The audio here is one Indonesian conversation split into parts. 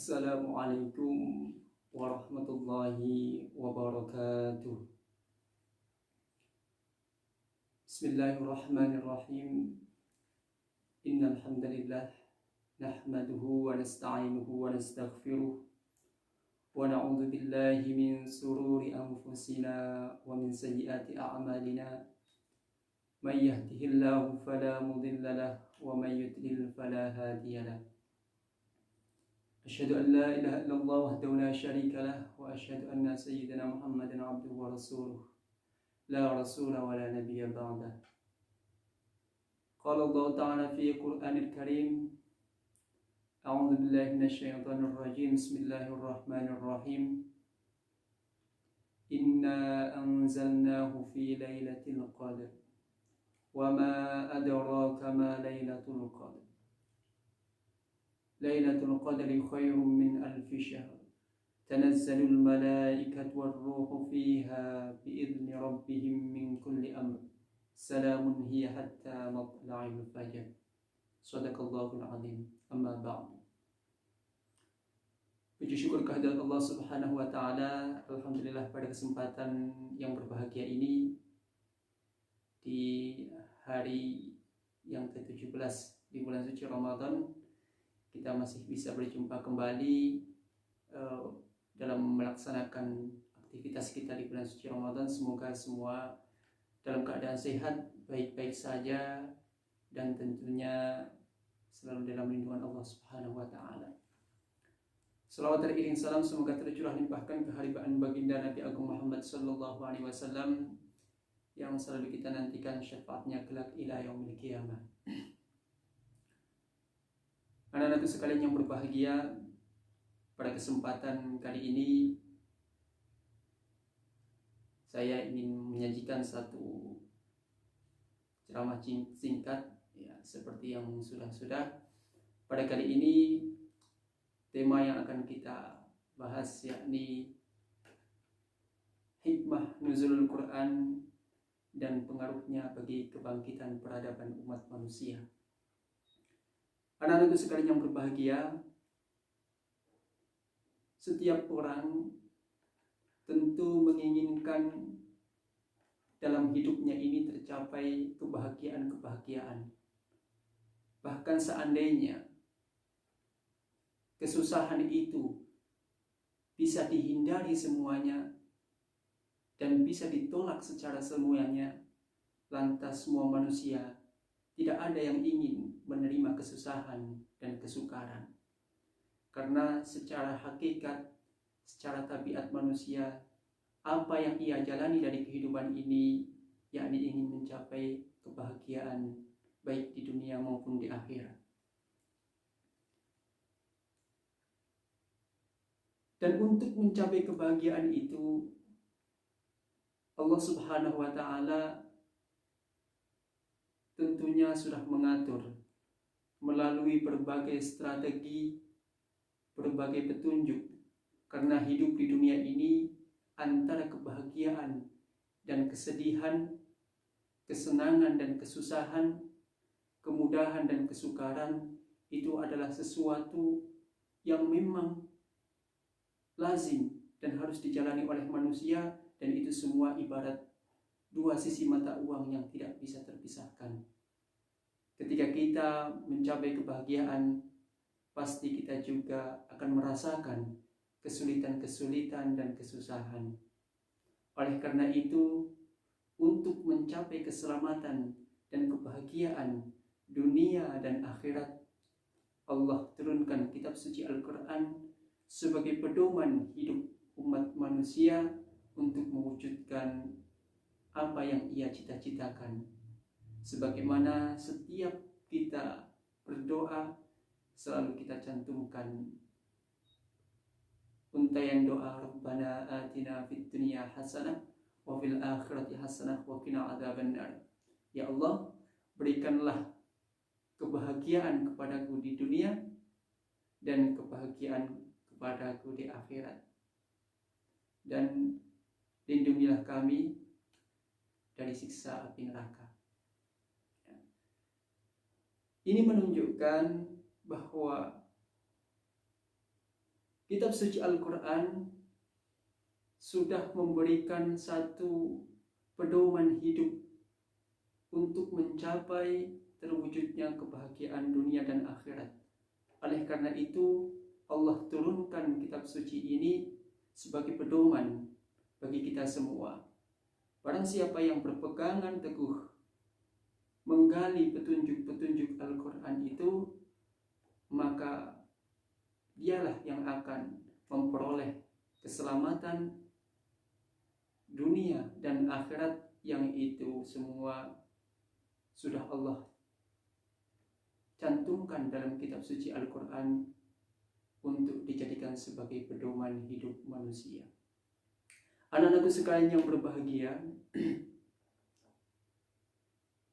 Assalamualaikum warahmatullahi wabarakatuh. Bismillahirrahmanirrahim. Innal hamdalillah nahmaduhu wa nasta'inuhu wa nastaghfiruh wa na'udzu billahi min sururi anfusina wa min sayyiati a'malina. May yahdihillahu fala mudilla lahu wa may yudlil fala hadiya lahu. أشهد أن لا إله إلا الله وحده لا شريك له وأشهد أن سيدنا محمدا عبده ورسوله لا رسول ولا نبي بعده. قال الله تعالى في القرآن الكريم: أعوذ بالله من الشيطان الرجيم بسم الله الرحمن الرحيم إنا أنزلناه في ليلة القدر وما أدراك ما ليلة القدر ليلة القدر خير من ألف شهر تنزل الملائكة والروح فيها بإذن ربهم من كل أمر سلام هي حتى مطلع الفجر صدق الله العظيم. أما بعد. Puji syukur kehadirat Allah Subhanahu wa taala. Alhamdulillah, pada kesempatan yang berbahagia ini di hari yang ke-17 di bulan suci Ramadan, kita masih bisa berjumpa kembali dalam melaksanakan aktivitas kita di bulan suci Ramadan. Semoga semua dalam keadaan sehat, baik-baik saja, dan tentunya selalu dalam lindungan Allah Subhanahu wa taala. Salawat teriring salam semoga tercurah limpahkan keharibaan baginda Nabi Agung Muhammad sallallahu alaihi wasallam yang selalu kita nantikan syafaatnya kelak ila yaumil qiyamah. Anak-anakku sekalian yang berbahagia, pada kesempatan kali ini saya ingin menyajikan satu ceramah singkat, ya, seperti yang sudah-sudah. Pada kali ini tema yang akan kita bahas yakni hikmah nuzulul Quran dan pengaruhnya bagi kebangkitan peradaban umat manusia. Anak-anakku sekalian yang berbahagia, setiap orang tentu menginginkan dalam hidupnya ini tercapai kebahagiaan-kebahagiaan. Bahkan seandainya kesusahan itu bisa dihindari semuanya dan bisa ditolak secara semuanya, lantas semua manusia tidak ada yang ingin menerima kesusahan dan kesukaran. Karena secara hakikat, secara tabiat manusia, apa yang ia jalani dari kehidupan ini yakni ingin mencapai kebahagiaan baik di dunia maupun di akhirat. Dan untuk mencapai kebahagiaan itu, Allah Subhanahu wa taala tentunya sudah mengatur melalui berbagai strategi, berbagai petunjuk. Karena hidup di dunia ini antara kebahagiaan dan kesedihan, kesenangan dan kesusahan, kemudahan dan kesukaran, itu adalah sesuatu yang memang lazim dan harus dijalani oleh manusia, dan itu semua ibarat dua sisi mata uang yang tidak bisa terpisahkan. Ketika kita mencapai kebahagiaan, pasti kita juga akan merasakan kesulitan-kesulitan dan kesusahan. Oleh karena itu, untuk mencapai keselamatan dan kebahagiaan dunia dan akhirat, Allah turunkan kitab suci Al-Quran sebagai pedoman hidup umat manusia untuk mewujudkan apa yang ia cita-citakan. Sebagaimana setiap kita berdoa selalu kita cantumkan untaian doa, Rabbana atina fid dunya hasanah wa fil akhirati hasanah wa qina adzabannar. Ya Allah, berikanlah kebahagiaan kepadaku di dunia dan kebahagiaan kepadaku di akhirat, dan lindungilah kami dari siksa api neraka. Ini menunjukkan bahwa kitab suci Al-Quran sudah memberikan satu pedoman hidup untuk mencapai terwujudnya kebahagiaan dunia dan akhirat. Oleh karena itu, Allah turunkan kitab suci ini sebagai pedoman bagi kita semua. Barang siapa yang berpegangan teguh menggali petunjuk-petunjuk Al-Quran itu, maka dialah yang akan memperoleh keselamatan dunia dan akhirat, yang itu semua sudah Allah cantumkan dalam kitab suci Al-Quran untuk dijadikan sebagai pedoman hidup manusia. Anak-anakku sekalian yang berbahagia,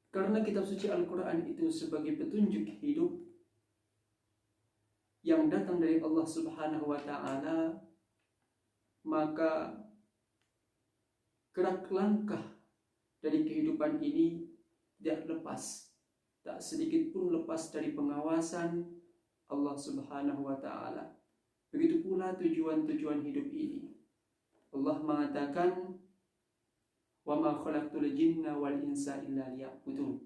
karena kitab suci Al-Quran itu sebagai petunjuk hidup yang datang dari Allah Subhanahu wa Ta'ala, maka gerak langkah dari kehidupan ini tidak lepas, tak sedikit pun lepas dari pengawasan Allah Subhanahu wa Ta'ala. Begitu pula tujuan-tujuan hidup ini. Allah mengatakan, "Wa ma khalaqtul jinna wal insa illa liya'budun."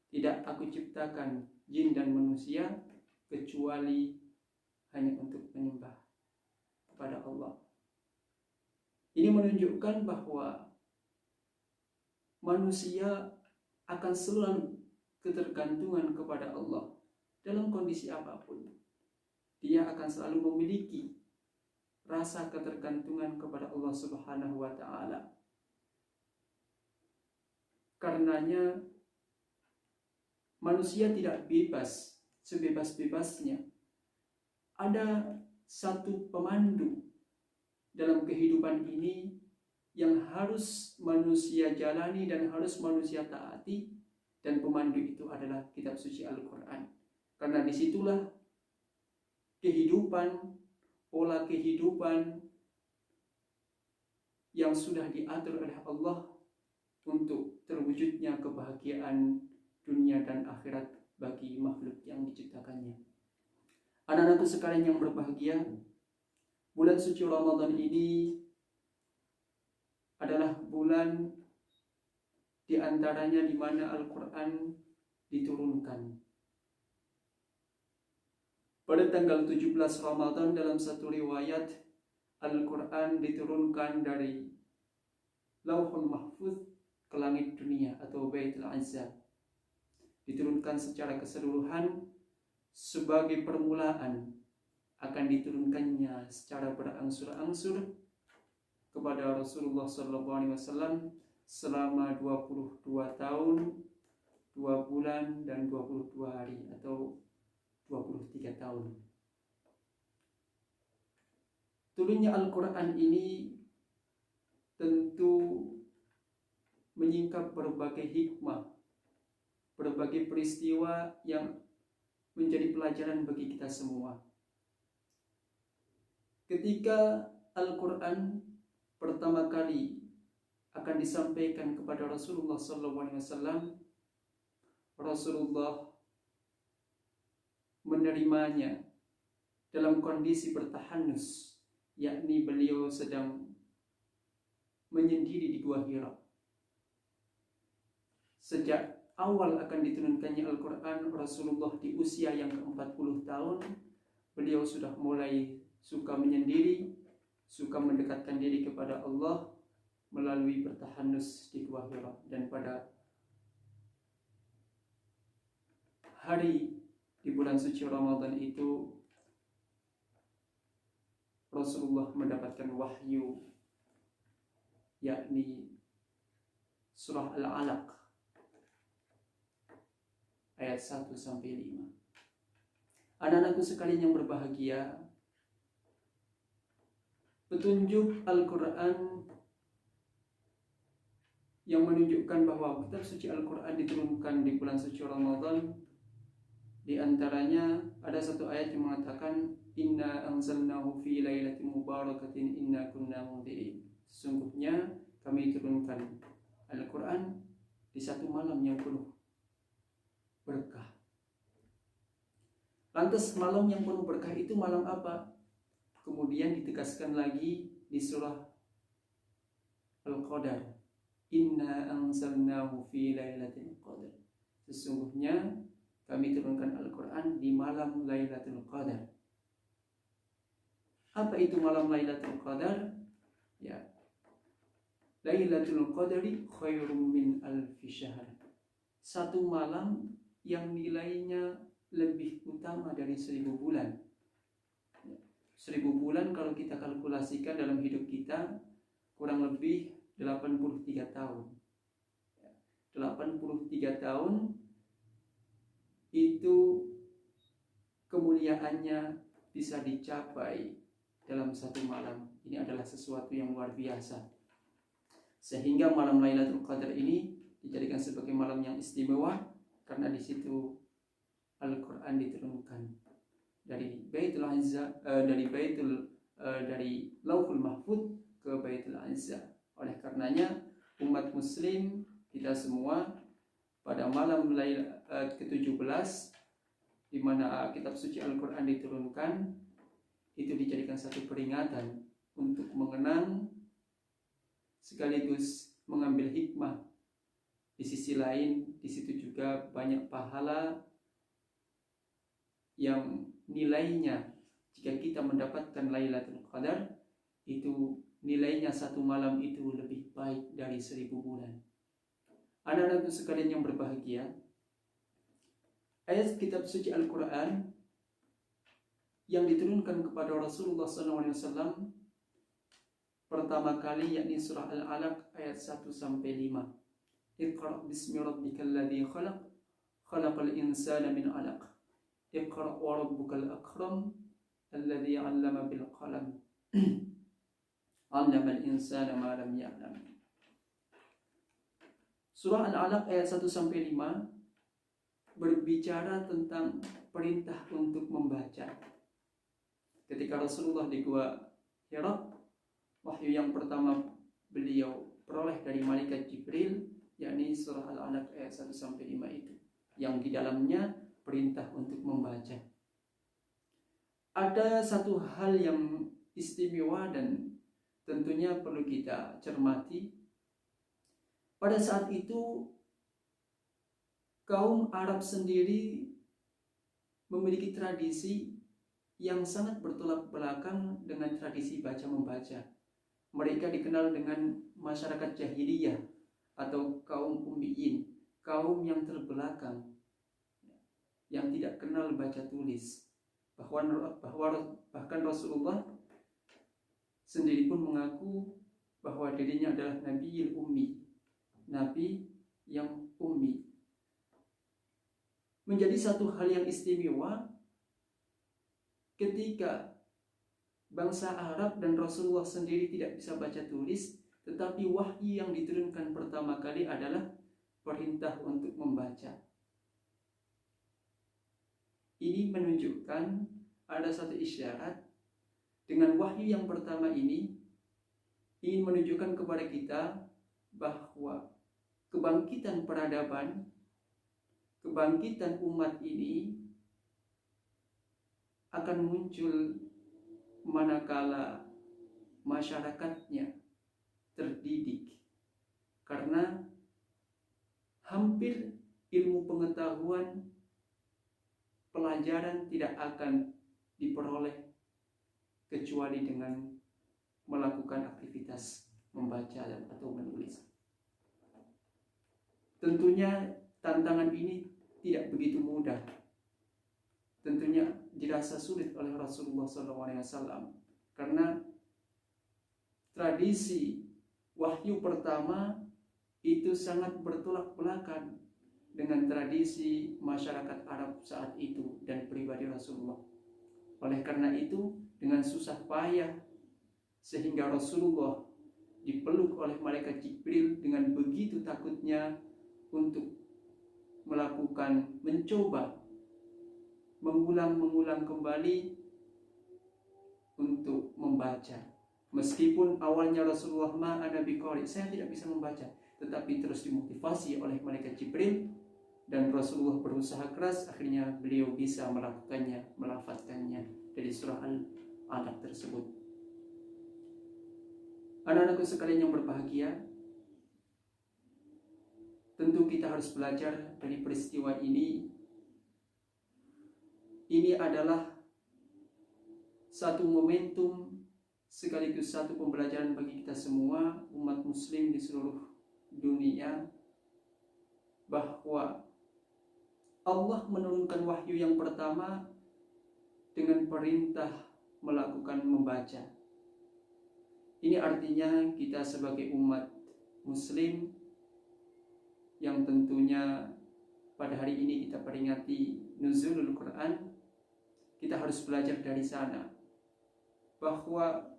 Tidak aku ciptakan jin dan manusia kecuali hanya untuk menyembah kepada Allah. Ini menunjukkan bahwa manusia akan selalu ketergantungan kepada Allah dalam kondisi apapun. Dia akan selalu memiliki rasa ketergantungan kepada Allah Subhanahu wa Ta'ala. Karenanya manusia tidak bebas sebebas-bebasnya. Ada satu pemandu dalam kehidupan ini yang harus manusia jalani dan harus manusia taati, dan pemandu itu adalah kitab suci Al-Quran. Karena disitulah kehidupan, pola kehidupan yang sudah diatur oleh Allah untuk terwujudnya kebahagiaan dunia dan akhirat bagi makhluk yang diciptakannya. Anak-anakku sekalian yang berbahagia, bulan suci Ramadan ini adalah bulan di antaranya di mana Al-Quran diturunkan. Pada tanggal 17 Ramadan dalam satu riwayat, Al-Quran diturunkan dari Lauhul Mahfuz ke langit dunia atau Baitul Azza. Diturunkan secara keseluruhan sebagai permulaan akan diturunkannya secara berangsur-angsur kepada Rasulullah SAW selama 22 tahun, 2 bulan dan 22 hari atau 23 tahun. Turunnya Al-Quran ini tentu menyingkap berbagai hikmah, berbagai peristiwa yang menjadi pelajaran bagi kita semua. Ketika Al-Quran pertama kali akan disampaikan kepada Rasulullah SAW, Rasulullah menerimanya dalam kondisi bertahanus, yakni beliau sedang menyendiri di Gua Hira. Sejak awal akan diturunkannya Al-Quran, Rasulullah di usia yang ke-40 tahun, beliau sudah mulai suka menyendiri, suka mendekatkan diri kepada Allah melalui bertahanus di Gua Hira. Dan pada hari di bulan suci Ramadan itu, Rasulullah mendapatkan wahyu, yakni surah Al-Alaq ayat 1-5. Anak-anakku sekalian yang berbahagia, petunjuk Al-Quran yang menunjukkan bahwa kitab suci Al-Quran diturunkan di bulan suci Ramadan, di antaranya ada satu ayat yang mengatakan, "Inna anzalnahu fi lailatin mubarakatin inna kunna mundhirin." Sesungguhnya kami turunkan Al-Quran di satu malam yang penuh berkah. Lantas malam yang penuh berkah itu malam apa? kemudian ditegaskan lagi di surah Al-Qadar, inna anzalnahu fi lailatul qadar, sesungguhnya kami turunkan Al-Quran di malam Lailatul Qadar. Apa itu malam Lailatul Qadar? Ya, Lailatul Qadari khairum min alfi syahr. Satu malam yang nilainya lebih utama dari 1000 bulan. 1000 bulan kalau kita kalkulasikan dalam hidup kita kurang lebih 83 tahun. 83 tahun itu kemuliaannya bisa dicapai dalam satu malam. Ini adalah sesuatu yang luar biasa. Sehingga malam Lailatul Qadar ini dijadikan sebagai malam yang istimewa karena di situ Al-Qur'an diturunkan dari Baitul Izza, dari Lauhul Mahfuz ke Baitul Izza. Oleh karenanya umat muslim kita semua pada malam ke-17 di mana kitab suci Al-Qur'an diturunkan, itu dijadikan satu peringatan untuk mengenang sekaligus mengambil hikmah. Di sisi lain, di situ juga banyak pahala yang nilainya jika kita mendapatkan Lailatul Qadar, itu nilainya satu malam itu lebih baik dari 1000 bulan. Anak-anakku sekalian yang berbahagia, ayat kitab suci Al-Quran yang diturunkan kepada Rasulullah SAW pertama kali yakni surah Al-Alaq ayat 1-5. Iqra' bismi rabbikal ladzi khalaq, khalaqal insana min 'alaq. Iqra' wa rabbukal akram, alladzi 'allama bil qalam. 'allamal insana ma lam ya'lam. Surah Al-Alaq ayat 1-5 berbicara tentang perintah untuk membaca. Ketika Rasulullah di Gua Hira, wahyu yang pertama beliau peroleh dari malaikat Jibril, yakni surah Al-Alaq ayat 1-5 itu, yang di dalamnya perintah untuk membaca. Ada satu hal yang istimewa dan tentunya perlu kita cermati. Pada saat itu kaum Arab sendiri memiliki tradisi yang sangat bertolak belakang dengan tradisi baca-membaca. Mereka dikenal dengan masyarakat jahiliyah atau kaum ummiyin, kaum yang terbelakang, yang tidak kenal baca tulis. Bahkan Rasulullah sendiri pun mengaku bahwa dirinya adalah Nabiul Ummi, Nabi yang ummi. Menjadi satu hal yang istimewa ketika bangsa Arab dan Rasulullah sendiri tidak bisa baca tulis, tetapi wahyu yang diturunkan pertama kali adalah perintah untuk membaca. Ini menunjukkan ada satu isyarat dengan wahyu yang pertama ini ingin menunjukkan kepada kita bahwa kebangkitan peradaban, kebangkitan umat ini akan muncul manakala masyarakatnya terdidik, karena hampir ilmu pengetahuan, pelajaran tidak akan diperoleh kecuali dengan melakukan aktivitas membaca atau menulis. Tentunya tantangan ini tidak begitu mudah. Tentunya dirasa sulit oleh Rasulullah SAW karena tradisi wahyu pertama itu sangat bertolak belakang dengan tradisi masyarakat Arab saat itu dan pribadi Rasulullah. Oleh karena itu, dengan susah payah sehingga Rasulullah dipeluk oleh malaikat Jibril dengan begitu takutnya untuk mencoba mengulang kembali untuk membaca. Meskipun awalnya Rasulullah ma'ana biqari, saya tidak bisa membaca, tetapi terus dimotivasi oleh malaikat Jibril dan Rasulullah berusaha keras, akhirnya beliau bisa melakukannya, melafadzkannya dari surah anak tersebut. Anak-anakku sekalian yang berbahagia, tentu kita harus belajar dari peristiwa ini. Ini adalah satu momentum sekaligus satu pembelajaran bagi kita semua umat muslim di seluruh dunia, bahwa Allah menurunkan wahyu yang pertama dengan perintah melakukan membaca. Ini artinya kita sebagai umat muslim yang tentunya pada hari ini kita peringati nuzulul Quran, kita harus belajar dari sana bahwa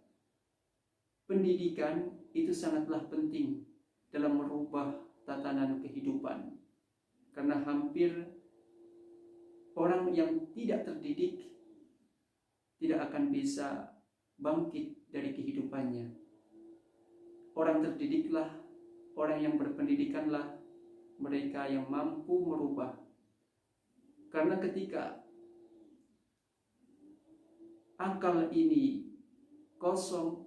pendidikan itu sangatlah penting dalam merubah tatanan kehidupan. Karena hampir orang yang tidak terdidik tidak akan bisa bangkit dari kehidupannya. Orang terdidiklah, orang yang berpendidikanlah mereka yang mampu merubah. Karena ketika akal ini kosong,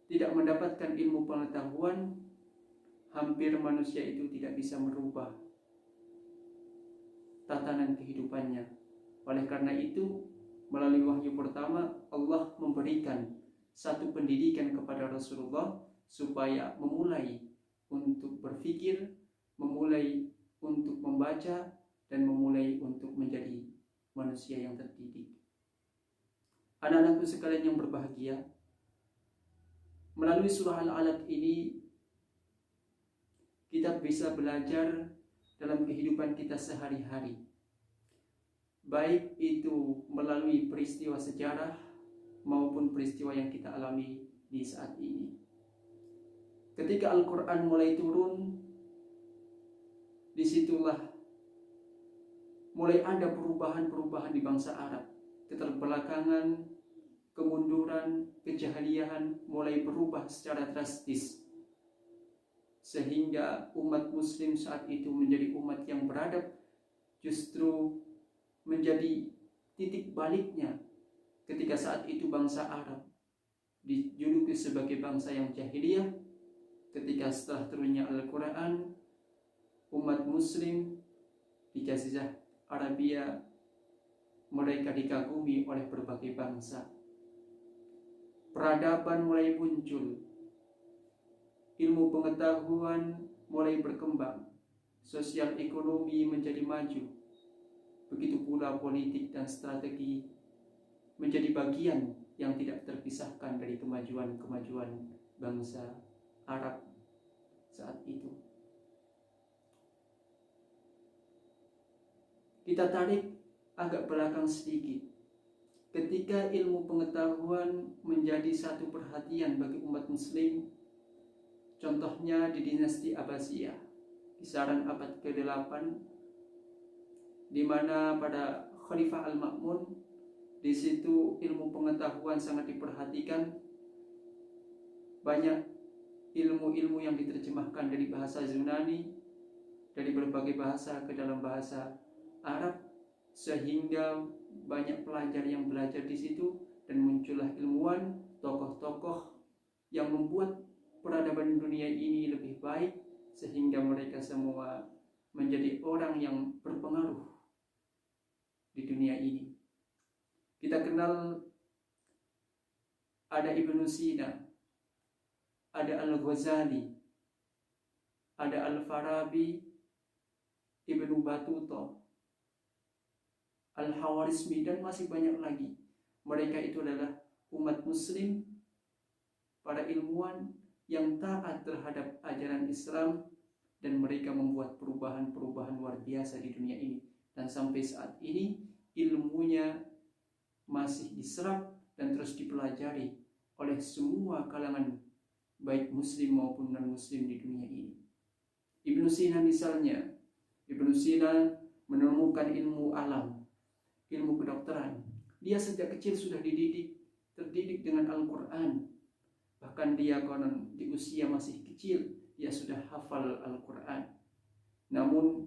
tidak mendapatkan ilmu pengetahuan, hampir manusia itu tidak bisa merubah tatanan kehidupannya. Oleh karena itu, melalui wahyu pertama, Allah memberikan satu pendidikan kepada Rasulullah supaya memulai untuk berpikir, memulai untuk membaca, dan memulai untuk menjadi manusia yang terdidik. Anak-anakku sekalian yang berbahagia, melalui surah Al-Alaq ini kita bisa belajar dalam kehidupan kita sehari-hari, baik itu melalui peristiwa sejarah maupun peristiwa yang kita alami di saat ini. Ketika Al-Quran mulai turun, disitulah mulai ada perubahan-perubahan di bangsa Arab. Keterbelakangan, kemunduran, kejahiliahan mulai berubah secara drastis, sehingga umat muslim saat itu menjadi umat yang beradab, justru menjadi titik baliknya ketika saat itu bangsa Arab dijuluki sebagai bangsa yang jahiliyah. Ketika setelah turunnya Al-Quran, umat muslim di Jazirah Arabia mereka dikagumi oleh berbagai bangsa. Peradaban mulai muncul, ilmu pengetahuan mulai berkembang, sosial ekonomi menjadi maju. Begitu pula politik dan strategi menjadi bagian yang tidak terpisahkan dari kemajuan-kemajuan bangsa Arab saat itu. Kita tarik agak belakang sedikit. Ketika ilmu pengetahuan menjadi satu perhatian bagi umat muslim, contohnya di dinasti Abbasiyah, kisaran abad ke-8, di mana pada Khalifah Al-Ma'mun, di situ ilmu pengetahuan sangat diperhatikan. Banyak ilmu-ilmu yang diterjemahkan dari bahasa Yunani, dari berbagai bahasa ke dalam bahasa Arab, sehingga banyak pelajar yang belajar di situ, dan muncullah ilmuwan, tokoh-tokoh yang membuat peradaban dunia ini lebih baik, sehingga mereka semua menjadi orang yang berpengaruh di dunia ini. Kita kenal ada Ibnu Sina, ada Al-Ghazali, ada Al-Farabi, Ibnu Battuta, Al-Khawarizmi, dan masih banyak lagi. Mereka itu adalah umat muslim, para ilmuwan yang taat terhadap ajaran Islam, dan mereka membuat perubahan-perubahan luar biasa di dunia ini. Dan sampai saat ini ilmunya masih diserap dan terus dipelajari oleh semua kalangan, baik muslim maupun non-muslim di dunia ini. Ibnu Sina misalnya, Ibnu Sina menemukan ilmu alam, ilmu kedokteran. Dia sejak kecil sudah terdidik dengan Al-Quran. Bahkan dia konon di usia masih kecil, dia sudah hafal Al-Quran. Namun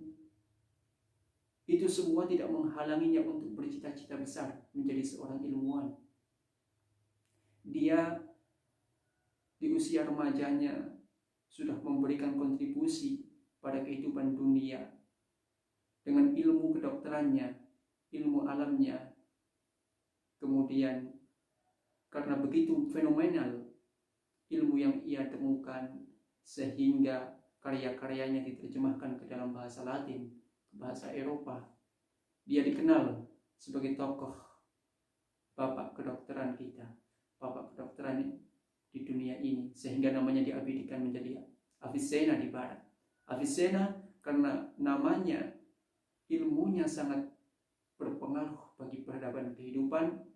itu semua tidak menghalanginya untuk bercita-cita besar menjadi seorang ilmuwan. Dia di usia remajanya sudah memberikan kontribusi pada kehidupan dunia dengan ilmu kedokterannya, ilmu alamnya. Kemudian karena begitu fenomenal ilmu yang ia temukan, sehingga karya-karyanya diterjemahkan ke dalam bahasa Latin, bahasa Eropa. Dia dikenal sebagai tokoh bapak kedokteran kita, bapak kedokteran di dunia ini, sehingga namanya diabadikan menjadi Avicenna di barat. Avicenna karena namanya, ilmunya sangat berpengaruh bagi peradaban kehidupan.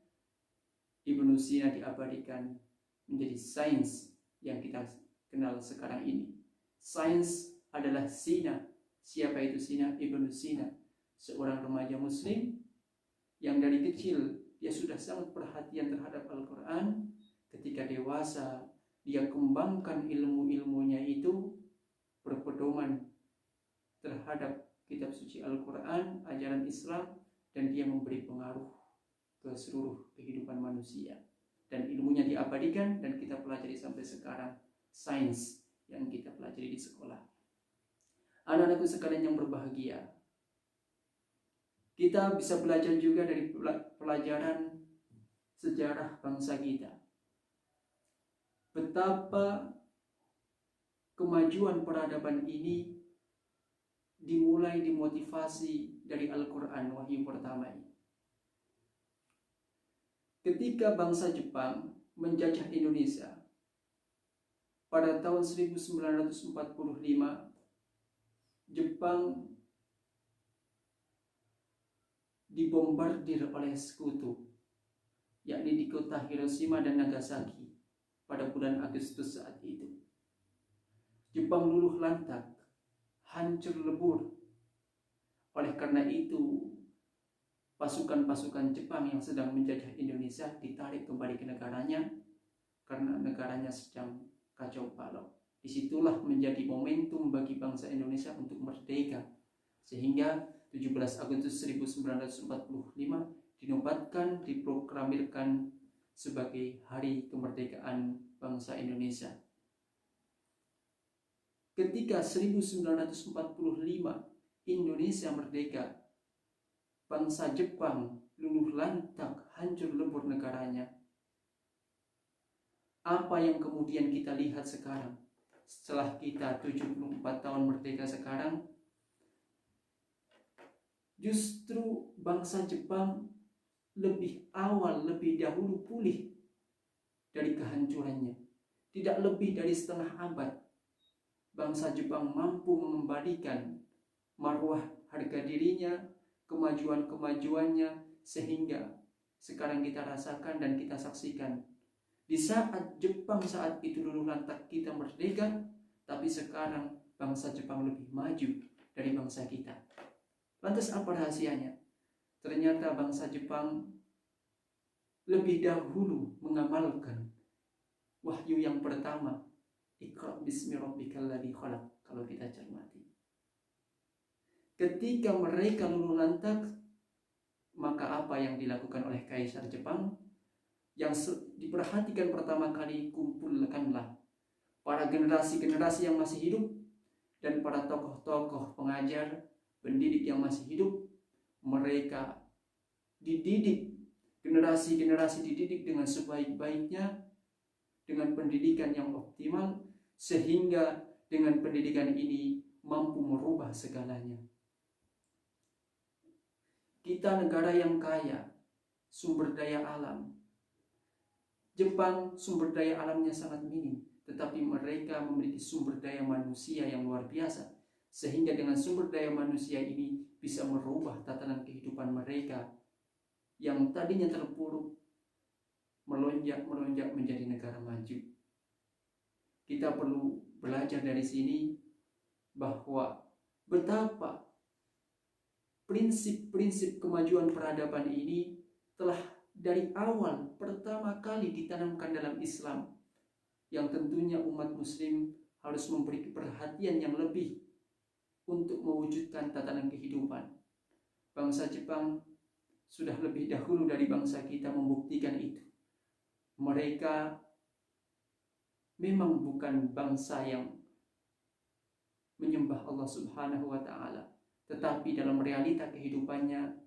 Ibnu Sina diabadikan menjadi sains yang kita kenal sekarang ini. Sains adalah Sina. Siapa itu Sina? Ibnu Sina, seorang remaja muslim yang dari kecil dia sudah sangat perhatian terhadap Al-Quran. Ketika dewasa dia kembangkan ilmu-ilmunya itu berpedoman terhadap kitab suci Al-Quran, ajaran Islam, dan dia memberi pengaruh ke seluruh kehidupan manusia. Dan ilmunya diabadikan dan kita pelajari sampai sekarang, sains yang kita pelajari di sekolah. Anak-anakku sekalian yang berbahagia, kita bisa belajar juga dari pelajaran sejarah bangsa kita. Betapa kemajuan peradaban ini dimulai dimotivasi dari Al-Quran, wahyu pertama ini. Ketika bangsa Jepang menjajah Indonesia pada tahun 1945, Jepang dibombardir oleh sekutu, yakni di kota Hiroshima dan Nagasaki pada bulan Agustus saat itu. Jepang luluh lantak, hancur lebur. Oleh karena itu, pasukan-pasukan Jepang yang sedang menjajah Indonesia ditarik kembali ke negaranya karena negaranya sedang kacau balau. Disitulah menjadi momentum bagi bangsa Indonesia untuk merdeka, sehingga 17 Agustus 1945 dinobatkan, diproklamirkan sebagai Hari Kemerdekaan Bangsa Indonesia. Ketika 1945 Indonesia merdeka, bangsa Jepang luluh lantak, hancur lebur negaranya. Apa yang kemudian kita lihat sekarang? Setelah kita 74 tahun merdeka sekarang, justru bangsa Jepang lebih awal, lebih dahulu pulih dari kehancurannya. Tidak lebih dari setengah abad, bangsa Jepang mampu mengembalikan marwah harga dirinya, kemajuan-kemajuannya, sehingga sekarang kita rasakan dan kita saksikan. Di saat Jepang saat itu luluh lantak kita merdeka, tapi sekarang bangsa Jepang lebih maju dari bangsa kita. Lantas apa rahasianya? Ternyata bangsa Jepang lebih dahulu mengamalkan wahyu yang pertama, Iqra bismi rabbikal ladzi khalaq, kalau kita cermati. Ketika mereka luluh lantak, maka apa yang dilakukan oleh Kaisar Jepang? Yang diperhatikan pertama kali, kumpulkanlah para generasi-generasi yang masih hidup dan para tokoh-tokoh pengajar, pendidik yang masih hidup. Mereka dididik, generasi-generasi dididik dengan sebaik-baiknya, dengan pendidikan yang optimal, sehingga dengan pendidikan ini mampu merubah segalanya. Kita negara yang kaya sumber daya alam. Jepang sumber daya alamnya sangat minim, tetapi mereka memiliki sumber daya manusia yang luar biasa, sehingga dengan sumber daya manusia ini bisa merubah tatanan kehidupan mereka yang tadinya terpuruk, melonjak menjadi negara maju. Kita perlu belajar dari sini bahwa betapa prinsip-prinsip kemajuan peradaban ini telah dari awal pertama kali ditanamkan dalam Islam, yang tentunya umat muslim harus memberi perhatian yang lebih untuk mewujudkan tatanan kehidupan. Bangsa Jepang sudah lebih dahulu dari bangsa kita membuktikan itu. mereka memang bukan bangsa yang menyembah Allah Subhanahu wa Ta'ala, tetapi dalam realita kehidupannya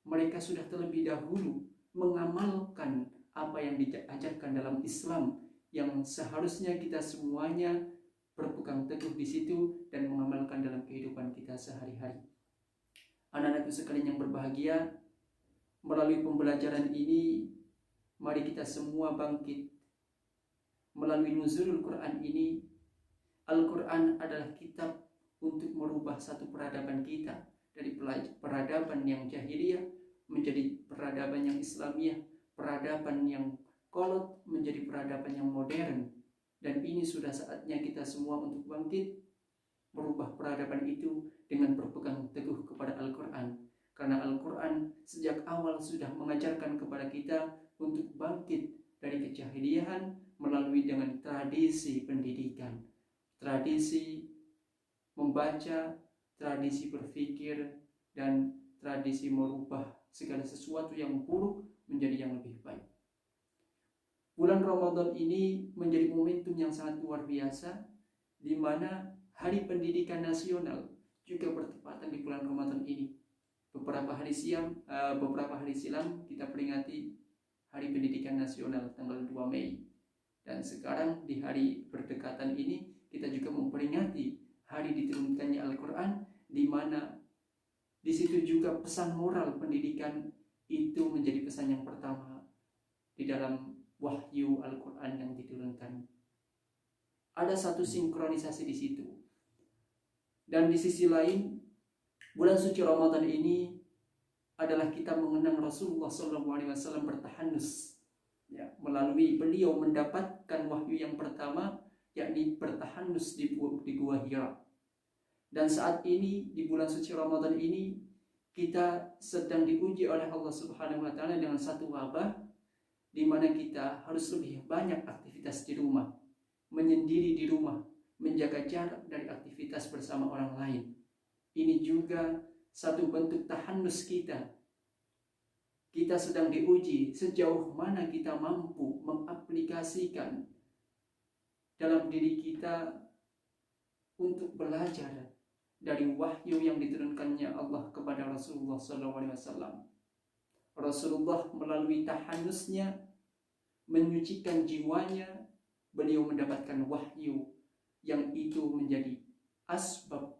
mereka sudah terlebih dahulu mengamalkan apa yang diajarkan dalam Islam, yang seharusnya kita semuanya berpegang teguh di situ dan mengamalkan dalam kehidupan kita sehari-hari. Anak-anakku sekalian yang berbahagia, melalui pembelajaran ini mari kita semua bangkit. Melalui nuzulul Quran ini, Al-Quran adalah kitab untuk merubah satu peradaban kita dari peradaban yang jahiliyah menjadi peradaban yang Islamiyah, peradaban yang kolot menjadi peradaban yang modern. Dan ini sudah saatnya kita semua untuk bangkit merubah peradaban itu dengan berpegang teguh kepada Al-Quran. Karena Al-Quran sejak awal sudah mengajarkan kepada kita untuk bangkit dari kejahiliahan melalui dengan tradisi pendidikan, tradisi membaca, tradisi berpikir, dan tradisi merubah segala sesuatu yang buruk menjadi yang lebih baik. Bulan Ramadan ini menjadi momentum yang sangat luar biasa, di mana Hari Pendidikan Nasional juga bertepatan di bulan Ramadan ini. Beberapa hari silam kita peringati Hari Pendidikan Nasional tanggal 2 Mei. Dan sekarang di hari berdekatan ini kita juga memperingati hari diturunkannya Al-Quran, di mana di situ juga pesan moral pendidikan itu menjadi pesan yang pertama di dalam wahyu Al-Quran yang diturunkan. Ada satu sinkronisasi di situ. Dan di sisi lain, bulan suci Ramadan ini adalah kita mengenang Rasulullah SAW bertahanus, ya, melalui beliau mendapatkan wahyu yang pertama, yakni bertahanus di Gua Hira. Dan saat ini di bulan suci Ramadan ini kita sedang diuji oleh Allah Subhanahu wa Ta'ala dengan satu wabah, di mana kita harus lebih banyak aktivitas di rumah, menyendiri di rumah, menjaga jarak dari aktivitas bersama orang lain. Ini juga satu bentuk tahanus kita. Kita sedang diuji sejauh mana kita mampu mengaplikasikan dalam diri kita untuk belajar dari wahyu yang diturunkannya Allah kepada Rasulullah SAW. Rasulullah melalui tahanusnya, menyucikan jiwanya, beliau mendapatkan wahyu yang itu menjadi asbab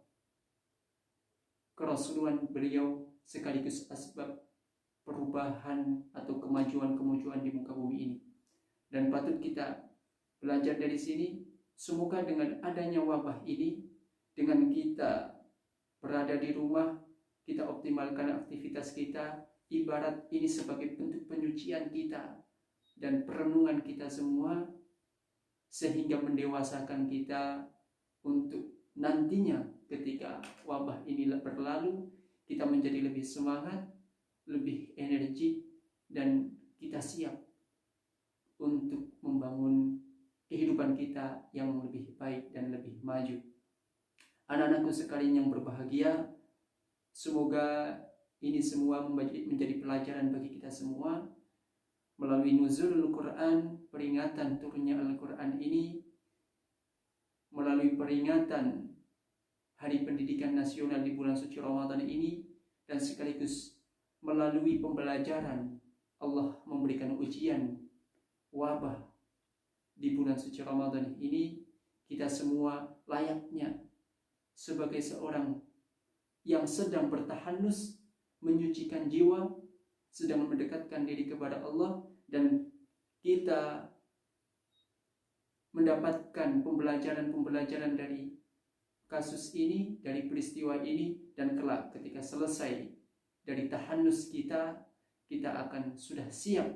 kerasuluan beliau, sekaligus asbab perubahan atau kemajuan di muka bumi ini. Dan patut kita belajar dari sini, semoga dengan adanya wabah ini, dengan kita berada di rumah, kita optimalkan aktivitas kita, ibarat ini sebagai bentuk penyucian kita dan perenungan kita semua, sehingga mendewasakan kita untuk nantinya ketika wabah ini berlalu, kita menjadi lebih semangat, lebih energi, dan kita siap untuk membangun kehidupan kita yang lebih baik dan lebih maju. Anak-anakku sekalian yang berbahagia, semoga ini semua menjadi pelajaran bagi kita semua. Melalui nuzulul Quran, peringatan turunnya Al-Quran ini, melalui peringatan Hari Pendidikan Nasional di bulan suci Ramadan ini, dan sekaligus melalui pembelajaran Allah memberikan ujian wabah di bulan suci Ramadan ini, kita semua layaknya sebagai seorang yang sedang bertahanus, menyucikan jiwa, sedang mendekatkan diri kepada Allah, dan kita mendapatkan pembelajaran dari kasus ini, dari peristiwa ini, dan kelak ketika selesai dari tahanus kita akan sudah siap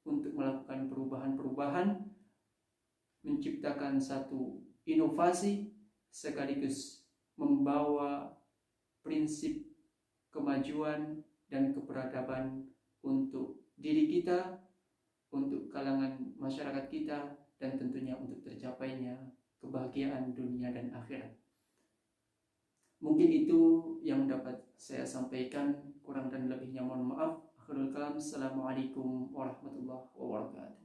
untuk melakukan perubahan-perubahan, menciptakan satu inovasi, sekaligus membawa prinsip kemajuan dan keberadaban untuk diri kita, untuk kalangan masyarakat kita, dan tentunya untuk tercapainya kebahagiaan dunia dan akhirat. Mungkin itu yang dapat saya sampaikan, kurang dan lebihnya mohon maaf. Akhirul kalam, assalamualaikum warahmatullahi wabarakatuh.